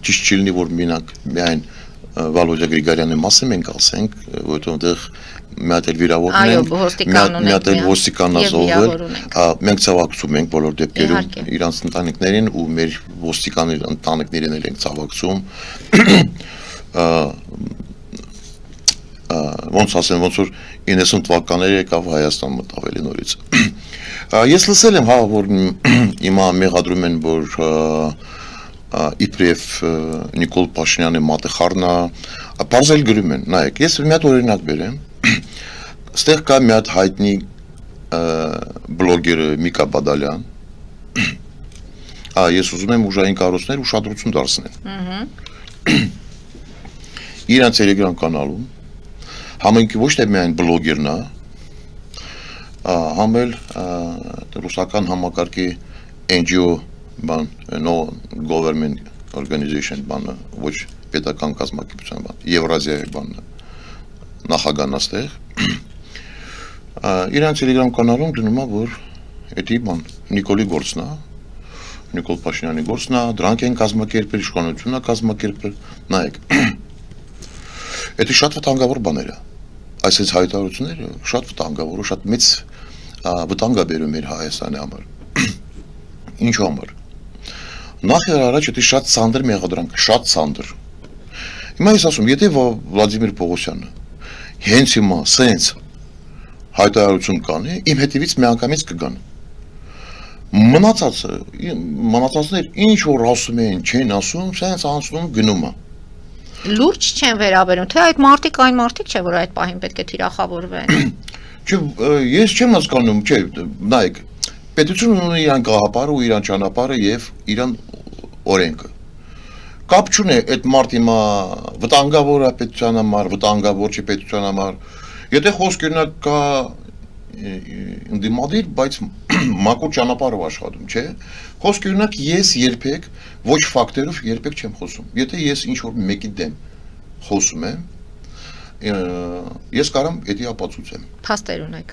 ճիշտ չլինի որ մենակ միայն Վալոդիա Գրիգարյանի մասին մենք ասենք, որովհետեւ մի հատ էլ վիրավորն ենք, մի հատ էլ ոստիկանն ազողվել, մենք ցավակցում ենք բոլոր դեպքերում իրանց ընտանիքներին ու մեր ոստիկանների ընտանիքներին էլ ենք ցավակցում։ Ոնց ասեմ, ոնց որ 90 թվականները եկավ Հայաստան մտավ էլի նորից։ Ես լսել եմ, հա, որ հիմա մեղադրում են, որ իբրև Նիկոլ Փաշինյանի մատը խառնա, բարձել գրում են, նայեք, ես մի հատ օրինակ բերեմ, ստեղ կա մի հատ հայտնի բլոգերը Միկա Բադալյան, ես ուզում եմ ուժային կառույցներ ուշադրություն դարձնել, իրանց Telegram կանալում, համենքի ոչ թե միայն բլոգերն է, համ էլ ռուսական համակարգի NGO բան, no government organization բանը, ոչ պետական կազմակերպության բան, Եվրազիայի բանը, նախագահն աստեղ, իրանց Telegram կանալում դնում է, որ էդի բան, Նիկոլի գործն է, Նիկոլ Փաշինյանի գործն է, դրանք են կազմակերպել, իշխանությունն է կազմակերպել, նայեք, էդի շատ վտանգավոր բաներ է, այսպես հայտարարությունները շատ վտանգավոր, շատ մեծ վտանգ է բերում մեր Հայաստանի համար, ինչու համար, նախ եւ առաջ էդի շատ ցանդր մեղադրանք, շատ ցանդր, հիմա ես ասում, եթե Վլադիմիր Պողոսյանը հենց հիմա սենց հայտարարություն կանի, իմ հետևից միանգամից կգան, մնացածներ ինչ որ ասում են, չեն ասում, սենց անցնում գնում է, լուրջ չեն վերաբերում, թե այդ մարդիկ այն մարդիկ չէ, որ այդ պահին պետք է թիրախավորվեն։ Ես չեմ հասկանում, չէ, նայեք, պետությունն ունի իրան գաղափարը ու իրան ճանապարհը եւ իրան օրենքը։ Կապ չունի այդ մարդը հիմա վտանգավոր է պետության համար, վտանգավոր չէ պետության համար։ Եթե խոսք օրինակ կա ընդդիմադիր, բայց մակուր ճանապարհով աշխատում, չէ։ Խոսք օրինակ ես երբեք ոչ ֆակտերով երբեք չեմ խոսում։ Եթե ես ինչ որ մեկի դեմ խոսում եմ, ես կարամ էդի ապացուցեմ։ Փաստեր ունեք։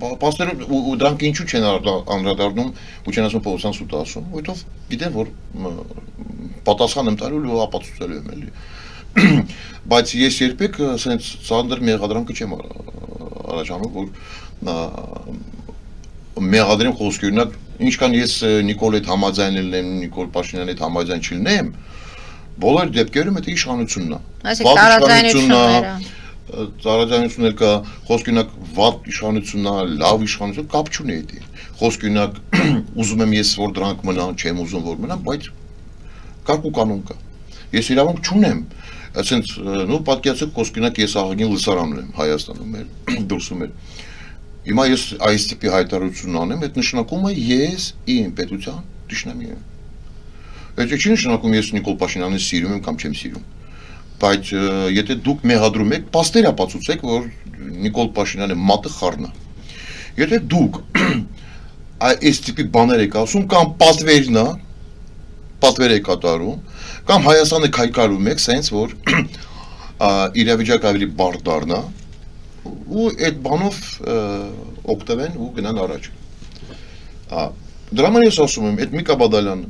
Փաստեր ու դրանք ինչու չեն անդրադառնում ու չեն ասում Պողոսյան սուտ ասում, որովհետև գիտեն որ պատասխան եմ տալու ու ապացուցելու եմ էլի։ Բայց ես երբեք ասենց ցանդր մեղադրանքը չեմ առաջանում, որ մեղադրեմ խոսքի օրինակ, ինչքան ես Նիկոլ հետ համաձայնել եմ, Նիկոլ Փաշինյանի հետ համաձայն չլինեմ, բոլոր դեպքերում դա իշխանությունն է։ Այսինքն Տարաձայնությունն էլ կա, խոսքի օրինակ վատ իշխանությունն է, լավ իշխանություն, կապ չունի դա։ Խոսքի օրինակ ուզում եմ ես որ դրանք մնան, չեմ ուզում որ մնան, բայց կարգ ու կանոն կա։ Ես իրավունք չունեմ, ասենց նո պատկերացեք խոսքի օրինակ ես աղագին լսարանն եմ Հայաստանում էլ դուրսում էլ։ Հիմա ես այս տիպի հայտարարություն անեմ, այդ նշանակում է ես իմ պետության դաշնամի եմ։ Այդ չի նշանակում ես Նիկոլ Փաշինյանին սիրում եմ կամ չեմ սիրում։ Բայց եթե դուք մեղադրում եք, փաստեր ապացուցեք, որ Նիկոլ Փաշինյանը մատը խառնա։ Եթե դուք այս տիպի բաներ եք ասում կամ պատվեր եք կատարում, կամ Հայաստանը քայքայում եք, սենց որ իրավիճակը ավելի բարդ դառնա, ու այդ բանով օգտվեն ու գնան առաջ։ Դրա համար ես ասում եմ, այդ Միկա Բադալյանը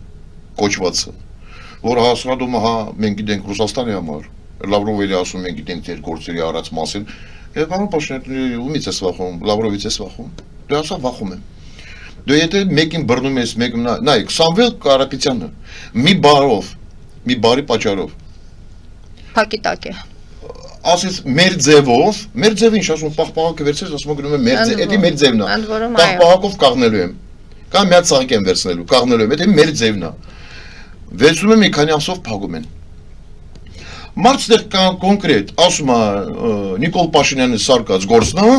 կոչվածը, որ հասարակությունը հա մենք գիտենք Ռուսաստանի համար, Լավրովը ասում մենք գիտենք ձեր գործերի առած մասին, եւ պարոն Փաշինյանը ումից է վախում, Լավրովից է վախում։ Դու ասա վախում եմ։ Դու եթե մեկին բռնում ես, մեկին նայեք, Սամվել Կարապետյանը մի բարի պատճառով Փակիտակ է։ Ասես մեր ձևը ինչ ասում պաղպաղակը վերցրես, ասում գնում եմ մեր ձև, դա մեր ձևն է։ Պաղպաղակով կաղնելու եմ։ Կամ մի հատ ծաղիկ եմ վերցնելու, կաղնելու եմ, դա մեր ձևն է։ Վերցնում եմ մի քանի ամսով փակում են։ Մարդը կոնկրետ ասում է Նիկոլ Փաշինյանը սարկած գործն է,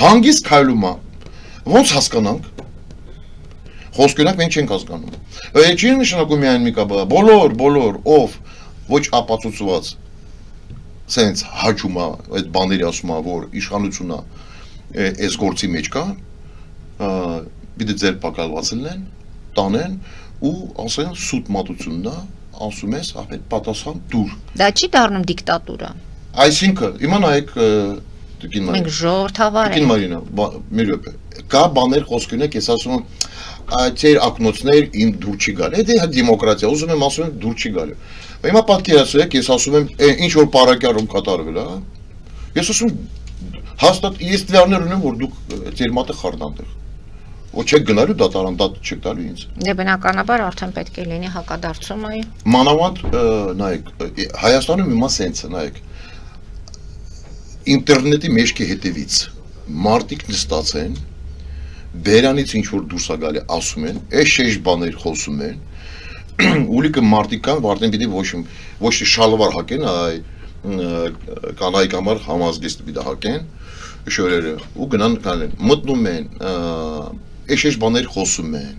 հանգիստ քայլում է։ Ոնց հասկանանք։ Խոսքերով մենք չենք հասկանում։ Այդ չի նշանակում միայն Միկա, բոլոր ով ոչ ապացուցված սենց հաճում է այդ բաների ասում է որ իշխանությունն է այս գործի մեջ կա, պիտի ձեր պակալված լինեն, տանեն ու ասեն սուտ մատությունն է, ասում ես, ապետ պատասխան դուր։ Դա չի դառնում դիկտատուրա։ Այսինքն, հիմա նայեք Մենք ժողովրդավար ենք։ Տիկին Մարինա, մի րոպե։ Կա բաներ խոսքերն եք, ես ասում եմ, Այդեր ակնոցներ ին դուր չի գալի։ Դա դեմոկրատիա, ուզում եմ ասում եմ դուր չի գալի։ Հիմա պատկերացրեք, ես ասում եմ, ինչ որ պարակյարում կատարվել է, ես ասում հաստատ ես դվարներ ունեմ, որ դուք ձեր մատը խառնանտեղ։ Ոչ չեք գնալու դատարան, դա չեք տալու ինձ։ Դե բնականաբար արդեն պետք է լինի հակադարձում այ։ Մանավանդ նայեք, Հայաստանում հիմա սենց է, նայեք։ Ինտերնետի մեջքի հետևից մարդիկ նստած են, բերանից ինչ որ դուրս է գալի ասում են, այս շեշ բաներ խոսում են, ուլիկը մարդիկ կան, արդեն պիտի ոչ թե շալվար հակեն, այ կանայք համար համազգեստ պիտի հակեն, շորերը, ու գնան կանեն, մտնում են, այս բաներ խոսում են,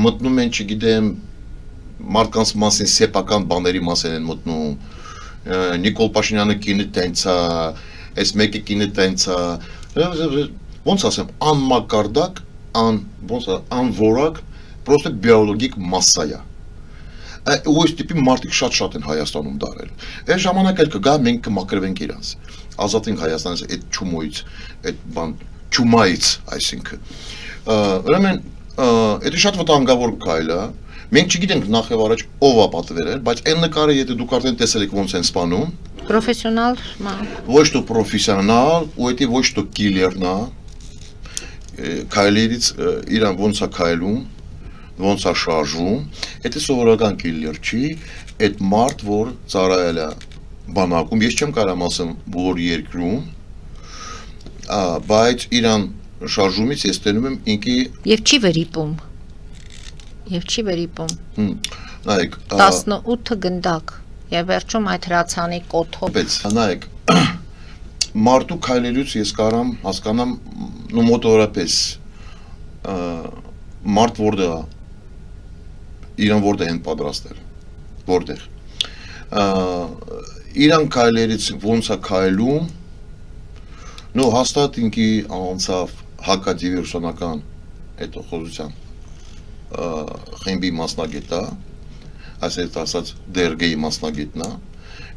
մտնում են, չգիտեմ, մարդկանց մասին սեփական բաների մասին են մտնում, Նիկոլ Փաշինյանը կինը տենց է, այս մեկը կինը տենց է, ոնց ասեմ, անմակարդակ, անորակ, պրոստը բիոլոգիկ մասսա է։ Ու այս տիպի մարդիկ շատ են Հայաստանում դարել։ Այս ժամանակ էլ կգա մենք կմակրվենք իրանց։ Ազատենք Հայաստանից այդ չումոյից, այդ բան չումայից, այսինքն։ Ուրեմն, դա շատ վտանգավոր քայլ է։ Մենք չգիտենք նախ եւ առաջ ով է պատվերել, բայց այն նկարը եթե դուք արդեն տեսել եք ոնց են սպանում, պրոֆեսիոնալ, ոչ թե պրոֆեսիոնալ, ու դա ոչ թե կիլերն է, քայլերից իրան ոնց է քայլում, ոնց է շարժվում, դա սովորական կիլեր չի, այդ մարդ, որ ծառայել է բանակում, ես չեմ կարող ասեմ բոլոր երկրում, բայց իրան շարժումից ես տենում եմ ինքի եւ չի վերիպում։ Եվ չի վերիպում։ Նայեք 18 գնդակ եւ վերջում այդ հրացանի կոթով։ Բայց նայեք մարդու քայլելուց ես կարամ հասկանամ մոտորապես մարդ որտեղ է իրան որտեղ են պատրաստել որտեղ իրան քայլերից ոնց է քայլում նո հաստատ ինքի անցավ հակադիվերսիոնական այդ խոզության խմբի մասնագետա, այսպես ասած դերգեի մասնագետն է,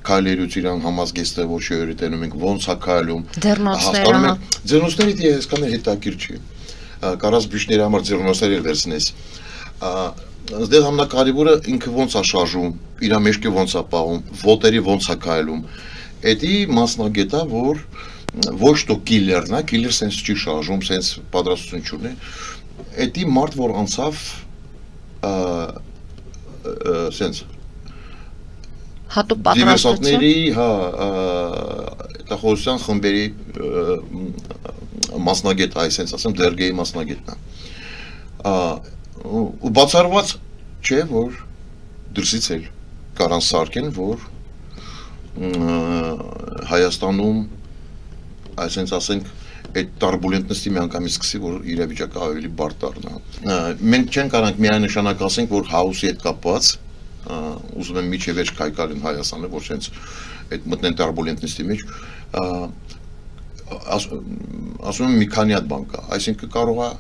քայլերուց իրան համազգեստը ոչ երևի տենում ենք ոնց է քայլում, ձեռնոցները այսքան հետաքրքիր չի, կարած բյուջների համար ձեռնոցներ վերցնես, դեռ ամենակարևորը ինքը ոնց է շարժում, իր մեջքը ոնց է պահում, ոտերի ոնց է քայլում, դա մասնագետա, որ ոչ թե կիլերն է, կիլեր սենց չի շարժում, սենց պատրաստություն չունի, դա մարդ որ անցավ սենց հատուկ պատրաստություն դիվերսանտների հետախուզության խմբերի մասնագետ այ սենց ասեմ դերգեի մասնագետն է ու բացառված չէ որ դրսից էլ կարան սարքեն որ Հայաստանում այսպես ասենք այդ տարբուլենտնստի միանգամից սկսի, որ իրավիճակը ավելի բարդ դառնա։ Մենք չենք կարող միանշանակ ասենք, որ հաուսի հետ կապված, ուզում եմ միջև վերջ քայքալ են Հայաստանը, որ sense այդ մտնեն տարբուլենտնստի մեջ, ասում եմ մի քանի հատ բան կա, այսինքն կարող է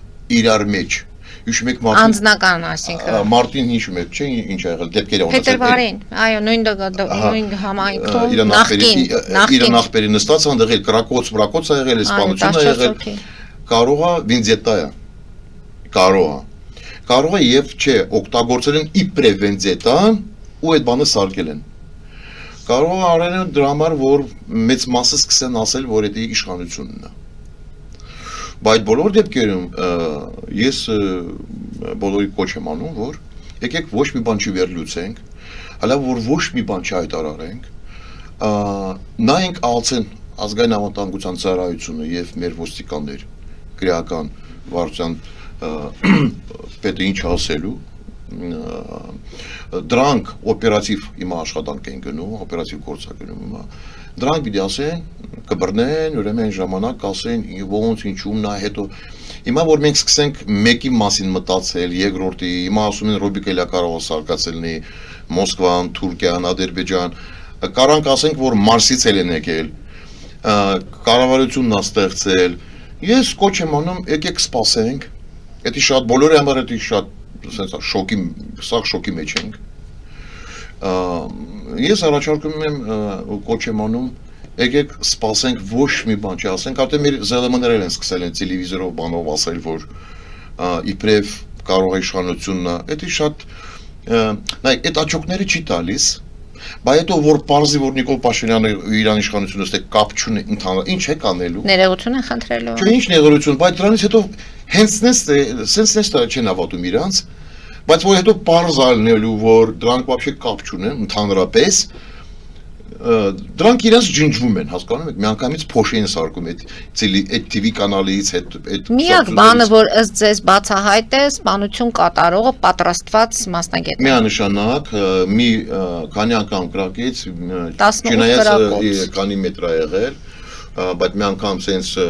իրար մեջ Հիշում եք Մարտին անձնական, այսինքն Մարտին հիշում եք, չէ՞, ինչ ա եղել, դեպքերը ունեցել։ Փետրվարին, այո, նույն համայնքում նախկին իր նախբերի նստած անդեղ էլ կրակոց, վրակոց ա եղել, սպանություն ա եղել։ Կարող է վենձետա է։ Կարող է եւ չէ, օգտագործել են իբրև վենձետան ու այդ բանը սարքել են։ Կարող է արել են դրա համար, որ մեծ մասը սկսեն ասել, որ դա իշխանությունն է։ Բայց բոլոր դեպքերում ես բոլորի կոչ եմ անում, որ եկեք ոչ մի բան չվերլուծենք, հələ որ ոչ մի բան չհայտարարենք, նայենք ալցեն ազգային անվտանգության ծառայությունը եւ մեր ոստիկաններ քրեական վարչության պետը ինչ ասելու դրանք օպերատիվ հիմա աշխատանք են գնում, օպերատիվ գործականում հիմա դրանք պիտի ասեն, կբռնեն, ուրեմն ժամանակ ասեն, ոնց ինչու՞մն է, հետո հիմա որ մենք սկսենք մեկի մասին մտածել, երկրորդի, հիմա ասում են Ռոբիկ Էլիակարովը սարկացելնի, Մոսկվան, Թուրքիան, Ադրբեջան, կարանք ասենք, որ Մարսից էլ են եկել, կառավարությունն է ստեղծել, ես կոչ եմ անում, եկեք սպասենք, դա շատ բոլորի համար դա շատ շոկի մեջ ենք։ Ես առաջարկում եմ ու կոչ եմ անում, եկեք սպասենք ոչ մի բան չասենք, արդեն մեր ԶԼՄ-ները են սկսել են տելևիզորով բանով ասել, որ իբրև կարող է իշխանությունն է, դա շատ նայ, այդ աճոկները չի տալիս, բայց հետո որ պարզի որ Նիկոլ Փաշինյանը Իրանի իշխանությունը ստե կապ չունի ընդհանուր, ինչ է կանելու։ Ներողություն են խնդրելու։ Չէ, ինչ ներողություն, բայց դրանից հետո հենց չեն ավատում իրանց, բայց որ հետո պարզ ալնելու որ դրանք вообще կապ չունեն ընդհանրապես դրանք իրենց ջնջվում են, հասկանում եք, միանգամից փոշի են սարքում այդ TV կանալից այդ միակ բանը որ ըստ ձեզ բացահայտ է սպանություն կատարողը պատրաստված մասնագետ է։ Միանշանակ մի քանի անգամ կրակից չնայած քանի մետր է եղել բայց մի անգամ sense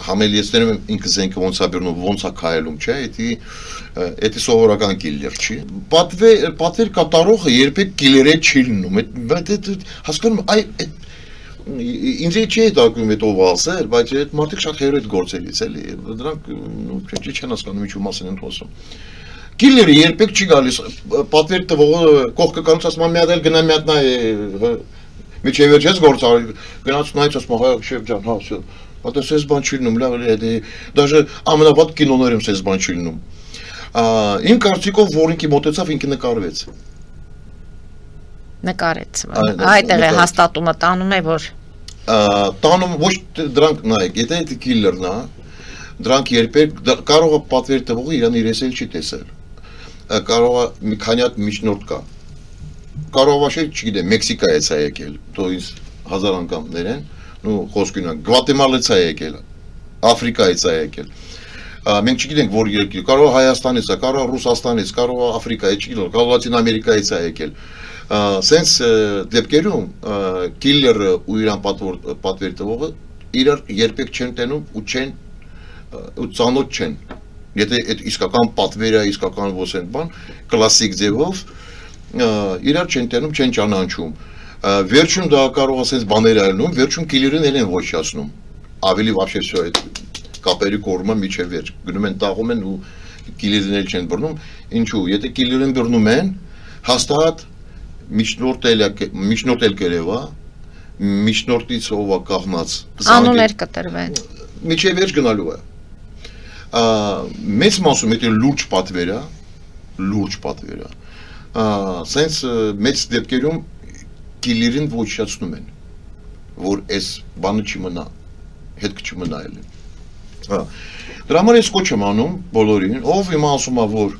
համելիեցնում եմ ինքը զենքը ոնց է բերնում ոնց է քայլում չէ դա սովորական կիլլեր չի պատվեր կատարողը երբեք կիլլեր չի լինում հասկանում այ ինձ չի հետաքրքրում այդ ով ասել բայց այդ մարդիկ շատ հերոյ գործելից էլի դրանք չեն հասկանում ինչու մասին են խոսում կիլլերը երբեք չի գալիս պատվեր տվողը կողքը կանց ասում մի հատ էլ գնա մի հատ նայ Միջև վերջես գործարի գնաց նայեց ասում հայ շեֆ ջան հա всё բայց ես բան չի լինում լավ է դաժե ամենավատ կինոներում ես բան չի լինում իմ կարծիքով որ ինքի մոտեցավ ինքը նկարեց այդտեղ է հաստատումը տանում է որ տանում ոչ դրանք նայեք եթե դա կիլլերն է դրանք երբեք կարող է պատվեր տվողը իրան իրեսել չի տեսել կարող է մի քանի հատ միջնորդ կա Կարող է չգիտեմ Մեքսիկայից է եկել դու ինձ 1000 անգամ ներեն ու խոսքին Գվատեմալից է եկել Աֆրիկայից է եկել մենք չգիտենք որ երկիր կարող է Հայաստանից է կարող է Ռուսաստանից կարող է Աֆրիկայից չգիտեմ կարող է Լատին Ամերիկայից է եկել sense դեպքերում կիլլերը ու իրան պատվեր տվողը իրար երբեք չեն տենում ու չեն ու ծանոթ չեն եթե այդ իսկական պատվերը իսկական ոսեն բան կլասիկ ձևով իրար չեն տենում, չեն ճանաչում վերջում դա կարող ասես բաներ ալնում վերջում կիլլերին են ոչնչացնում ավելի вообще всё այդ կապերի կորմը միջև վերջ գնում են տաղում են ու կիլլերին չեն բռնում ինչու եթե կիլլերին բռնում են հաստատ միջնորդ էլ կերևա միջնորդից ով է կախնած անուններ կտրվեն միջև վերջ գնալու է մեծ մասում եթե լուրջ պատվեր է sense մեծ դեպքերում կիլլերին ոչնչացնում են որ այս բանը չմնա հետք չմնա էլ դրա համար ես կոչ եմ անում բոլորին ով իմ ասում է որ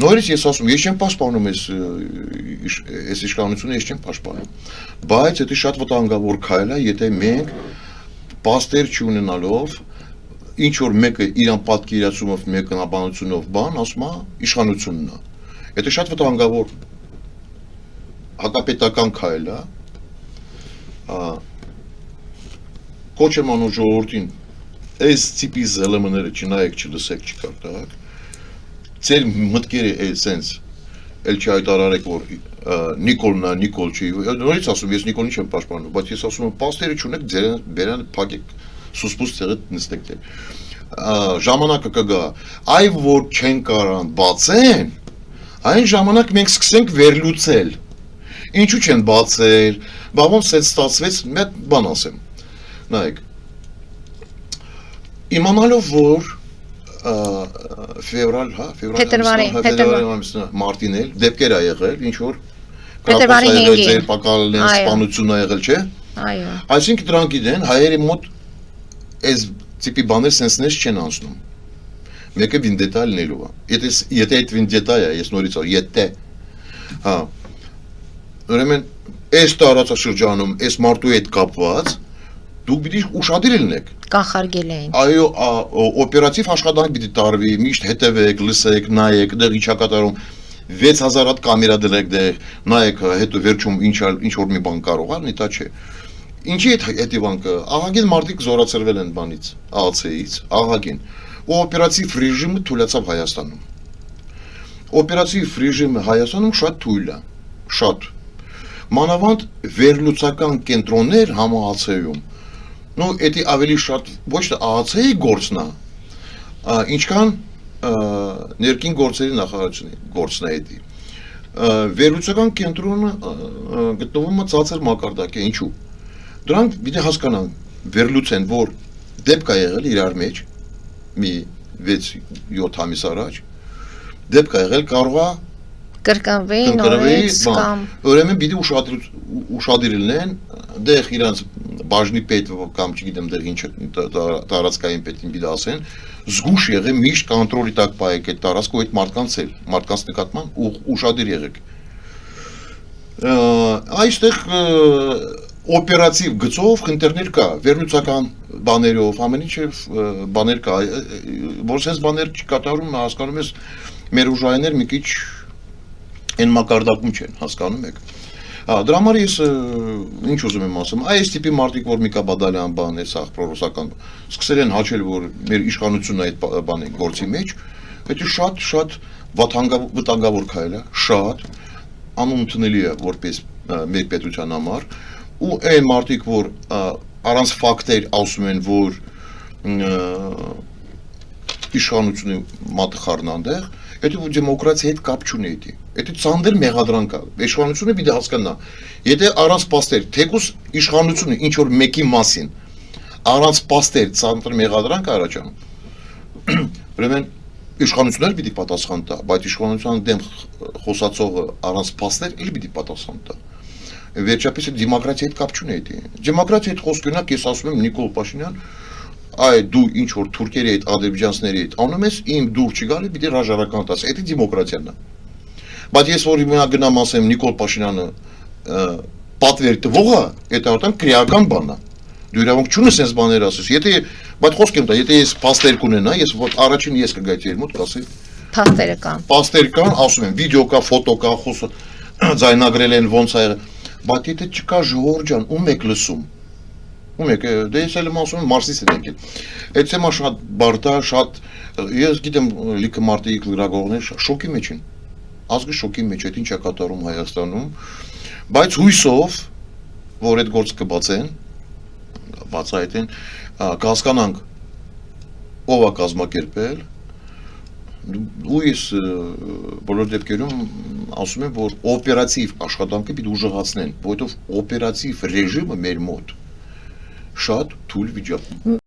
նորից ես ասում ես չեմ պաշտպանում այս իշխանությունը ես չեմ պաշտպանում բայց դա շատ վտանգավոր քայլ է եթե մենք պաստեր չունենալով ինչ որ մեկը իրան պատկերացումով մեկնաբանությունով բան ասում է իշխանությունն է Это շատ վտանգավոր հակապետական քայլ է կոչ եմ անում ժողովրդին այս տիպի զելմները չնայեք չլսեք չկարտակ ձեր մտքերը sense էլ չհայտարարեք որ Նիկոլն է Նիկոլ չի նորից ասում ես Նիկոլին չեմ պաշտպանում բայց ես ասում եմ պաստերը չունեք ձեր բերան փակեք սուսպուս ցեղը նստեք ժամանակը կգա այ որ չեն կարան բացեն Այն ժամանակ մենք սկսենք վերլուծել ինչու չեն բացել բա ոնց է ստացվեց մեկ բան ասեմ նայեք իմանալով որ փետրվարի մարտին էլ դեպքեր ա եղել ինչ որ փետրվարի 5-ին ձեր պակալն սպանություն ա եղել չէ այո այսինքն դրանք գիտեն հայերի մոտ այս տիպի բաներ սենսներ չեն անցնում Մեկը վինդետա լինելու է։ Եթե այդ վինդետա է, ես նորից ասում, եթե հա ուրեմն այս տարածաշրջանում այս մարդու հետ կապված դուք պիտի ուշադիր լինեք։ Կանխարգել էին։ Այո, օպերատիվ աշխատանք պիտի տարվի, միշտ հետևեք, լսեք, նայեք, դեռ ինչա կատարում 6000 հատ կամերա դրեք դեր, նայեք, հետո վերջում ինչ որ մի բան կարող ալնի, դա չէ։ Ինչի այդ հետևանքը, ահագին մարդիկ զորացրվել են բանից, ԱԱՑ-ից, ահագին ու օպերատիվ ռեժիմը թույլաtsավ Հայաստանում։ Օպերատիվ ռեժիմը Հայաստանում շատ թույլ է, շատ։ Մանավանդ վերլուծական կենտրոններ համահացեում։ Ну, դա ավելի շատ ոչ թե ԱԱՑ-ի գործն է, ինչքան ներքին գործերի նախարարությունի գործն է դա։ Վերլուծական կենտրոնը գտնվում է ցածր մակարդակի, ինչու։ Դրանք պիտի հասկանան, վերլուծեն, որ դեպք է եղել իրար մեջ մի 6-7 ամիս առաջ դեպք ա եղել կարող է կրկնվի նորից կամ ուրեմն պիտի ուշադիր լինեն դեղ իրանց բաժնի պետ կամ չգիտեմ դեղ ինչ տարածքային պետին պիտի ասեն զգուշ եղեք միշտ կոնտրոլի տակ պահեք այդ տարածքը ու այդ մարդկանց նկատմամբ ուշադիր եղեք այստեղ օպերատիվ գծով խնդիրներ կա վերլուծական բաներով ամեն ինչ բաներ կա որ sense բաներ չկատարում հասկանում ես մեր ուժայիններ մի քիչ այն մակարդակում չեն հասկանում եք դրա համար ես ինչ ուզում եմ ասեմ այս տիպի մարդիկ որ Միկա Բադալյան բան է սա պրորոսական սկսել են հաչել որ մեր իշխանությունը այդ բանը գործի մեջ դա շատ վտանգավոր քայլ է շատ անընդունելի է որպես մեր պետության համար ու այն մարդիկ որ առանց ֆակտեր ասում են որ իշխանությունը մատը խառնանդեղ Եթե դեմոկրատիայի հետ կապ չունի դա։ Եթե ցանդել մեղադրանք կա, իշխանությունը պիտի հասկանա։ Եթե առանց պաստեր, թեկուս իշխանությունը ինչ որ մեկի մասին առանց պաստեր ցանդել մեղադրանք առաջանում։ Ուրեմն իշխանությունները պիտի պատասխան տա, բայց իշխանության դեմ խոսածողը առանց պաստեր էլ պիտի պատասխան տա։ Վերջապես դեմոկրատիայի հետ կապ չունի դա։ Դեմոկրատիայի հետ խոսք ունենա, ես ասում եմ Նիկոլ Փաշինյան Այ դու ինչ որ թուրքերի հետ, ադրբեջանցիների հետ անում ես, իմ դուր չի գալի, պիտի ռաժարական տաս, դա դեմոկրատիան է։ Բայց ես որ հիմա գնամ ասեմ Նիկոլ Փաշինյանը պատվեր տվող է, դա արդեն քրեական բան է։ Դու իրավունք չունես այս բաները ասես։ Եթե բայց խոսք եմ տա, եթե ես պաստեր կունենա, ես որ առաջին ես կգայի ձեր մոտ կասեի փաստերը կան։ Պաստեր կան, ասում եմ, վիդեո կա, ֆոտո կա, խոսը ձայնագրել են ոնց է, բայց եթե չկա ժողովուրդ ջան, ում եք լսում։ Ում եք, դե ես էլ եմ ասում եմ Մարսից են եկել։ Այդ թեմա շատ բարդ է, շատ ես գիտեմ լիքը մարդիկ լրագրողներ շոկի մեջ են։ Ազգը շոկի մեջ է, ինչ է կատարում Հայաստանում, բայց հույսով, որ այդ գործը կբացեն, բացահայտեն, կհասկանանք ով է կազմակերպել, ու ես բոլոր դեպքերում ասում եմ, որ օպերատիվ աշխատանքը պիտի ուժեղացնեն, որովհետև օպերատիվ ռեժիմը մեր մոտ շատ թույլ վիճակում